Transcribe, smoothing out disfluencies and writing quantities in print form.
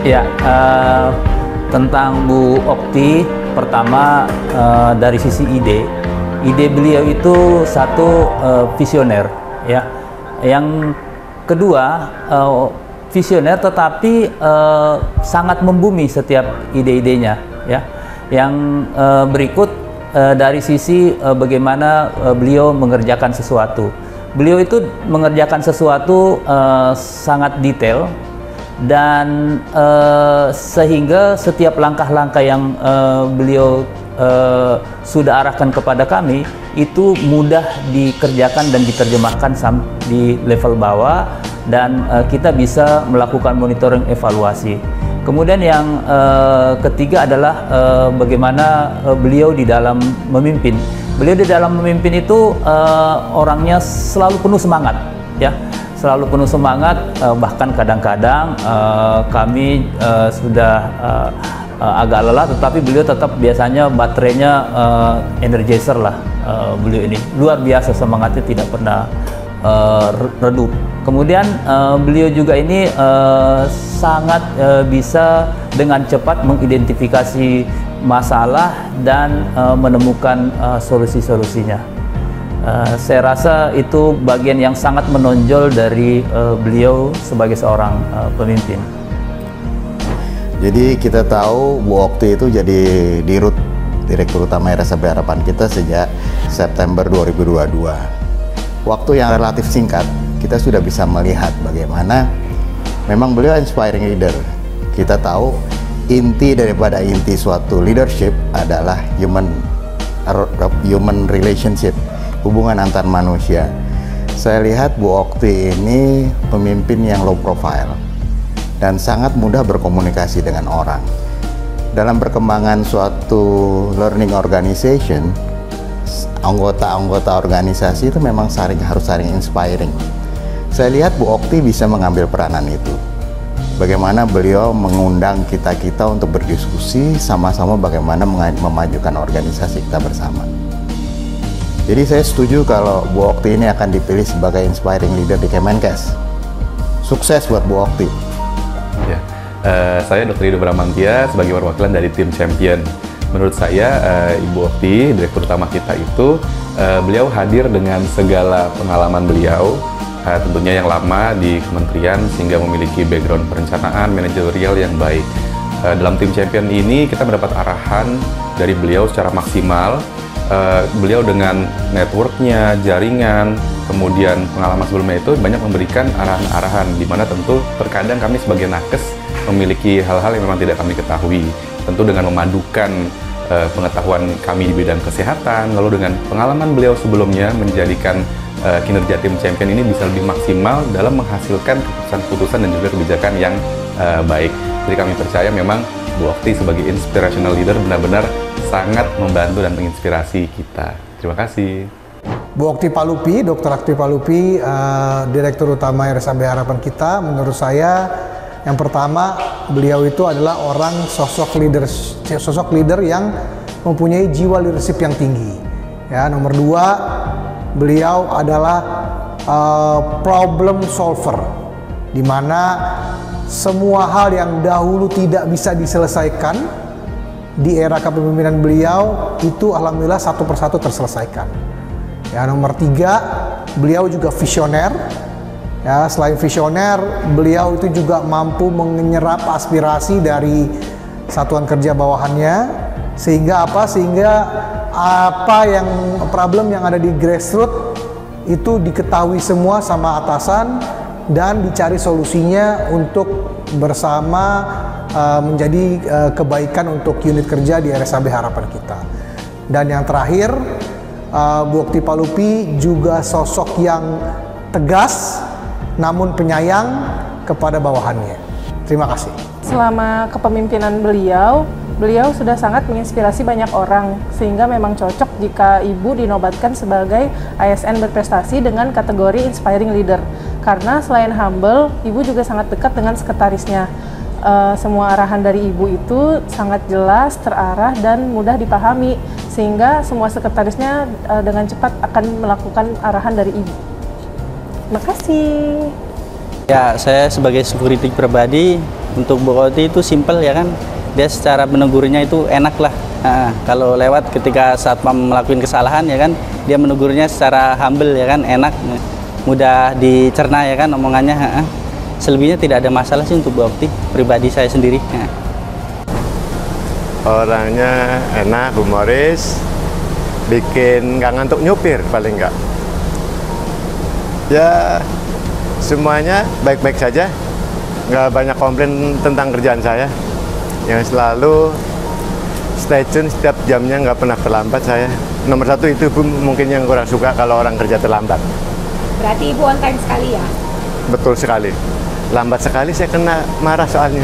Ya, tentang Bu Okti, pertama dari sisi ide beliau itu satu visioner, ya. Yang kedua visioner tetapi sangat membumi setiap ide-idenya, ya. Yang berikut dari sisi bagaimana beliau mengerjakan sesuatu. Beliau itu mengerjakan sesuatu sangat detail. Dan sehingga setiap langkah-langkah yang beliau sudah arahkan kepada kami itu mudah dikerjakan dan diterjemahkan di level bawah, dan kita bisa melakukan monitoring evaluasi. Kemudian yang ketiga adalah bagaimana beliau di dalam memimpin. Beliau di dalam memimpin itu orangnya selalu penuh semangat, ya. Selalu penuh semangat, bahkan kadang-kadang kami sudah agak lelah, tetapi beliau tetap biasanya baterainya energizer lah. Beliau ini luar biasa semangatnya, tidak pernah redup. Kemudian beliau juga ini sangat bisa dengan cepat mengidentifikasi masalah dan menemukan solusi-solusinya. Saya rasa itu bagian yang sangat menonjol dari beliau sebagai seorang pemimpin. Jadi kita tahu Bu Okti itu jadi Dirut, Direktur Utama RSAB Harapan Kita sejak September 2022. Waktu yang relatif singkat, kita sudah bisa melihat bagaimana memang beliau inspiring leader. Kita tahu inti daripada inti suatu leadership adalah human relationship, hubungan antar manusia. Saya lihat Bu Okti ini pemimpin yang low profile dan sangat mudah berkomunikasi dengan orang. Dalam perkembangan suatu learning organization, anggota-anggota organisasi itu memang harus saling inspiring. Saya lihat Bu Okti bisa mengambil peranan itu. Bagaimana beliau mengundang kita-kita untuk berdiskusi sama-sama bagaimana memajukan organisasi kita bersama. Jadi saya setuju kalau Bu Okti ini akan dipilih sebagai inspiring leader di Kemenkes. Sukses buat Bu Okti. Ya, saya Dr. Ido Bramantia sebagai perwakilan dari tim Champion. Menurut saya Ibu Okti, Direktur Utama kita itu, beliau hadir dengan segala pengalaman beliau, tentunya yang lama di kementerian sehingga memiliki background perencanaan manajerial yang baik. Dalam tim Champion ini kita mendapat arahan dari beliau secara maksimal. Beliau dengan networknya, jaringan, kemudian pengalaman sebelumnya itu banyak memberikan arahan-arahan, di mana tentu terkadang kami sebagai nakes memiliki hal-hal yang memang tidak kami ketahui. Tentu dengan memadukan pengetahuan kami di bidang kesehatan, lalu dengan pengalaman beliau sebelumnya menjadikan kinerja tim Champion ini bisa lebih maksimal dalam menghasilkan keputusan-keputusan dan juga kebijakan yang baik. Jadi kami percaya memang Bu Okti sebagai inspirational leader benar-benar sangat membantu dan menginspirasi kita. Terima kasih. Bu Okti Palupi, Dr. Okti Palupi, Direktur Utama RSAB Harapan Kita, menurut saya yang pertama beliau itu adalah orang sosok leader yang mempunyai jiwa leadership yang tinggi. Ya, nomor dua, beliau adalah problem solver, di mana semua hal yang dahulu tidak bisa diselesaikan di era kepemimpinan beliau itu alhamdulillah satu persatu terselesaikan. Ya, nomor tiga, beliau juga visioner. Ya, selain visioner, beliau itu juga mampu menyerap aspirasi dari satuan kerja bawahannya, sehingga apa yang problem yang ada di grassroots itu diketahui semua sama atasan dan dicari solusinya untuk bersama menjadi kebaikan untuk unit kerja di RSAB Harapan Kita. Dan yang terakhir, Bu Okti Palupi juga sosok yang tegas namun penyayang kepada bawahannya. Terima kasih. Selama kepemimpinan beliau sudah sangat menginspirasi banyak orang, sehingga memang cocok jika Ibu dinobatkan sebagai ASN berprestasi dengan kategori Inspiring Leader. Karena selain humble, Ibu juga sangat dekat dengan sekretarisnya. Semua arahan dari Ibu itu sangat jelas, terarah, dan mudah dipahami, sehingga semua sekretarisnya dengan cepat akan melakukan arahan dari Ibu. Terima kasih. Ya, saya sebagai security pribadi Untuk Bu Okti itu simple ya kan, dia secara menegurnya itu enak lah. Kalau lewat ketika saat melakukan kesalahan ya kan, dia menegurnya secara humble ya kan, enak, mudah dicerna ya kan omongannya. Selebihnya tidak ada masalah sih untuk Bu Okti, pribadi saya sendiri. Orangnya enak, humoris, bikin nggak ngantuk nyupir paling nggak. Ya semuanya baik-baik saja, nggak banyak komplain tentang kerjaan saya. Yang selalu stay tune setiap jamnya, nggak pernah terlambat saya. Nomor satu itu pun mungkin yang kurang suka kalau orang kerja terlambat. Berarti Ibu on time sekali ya? Betul sekali. Lambat sekali saya kena marah soalnya.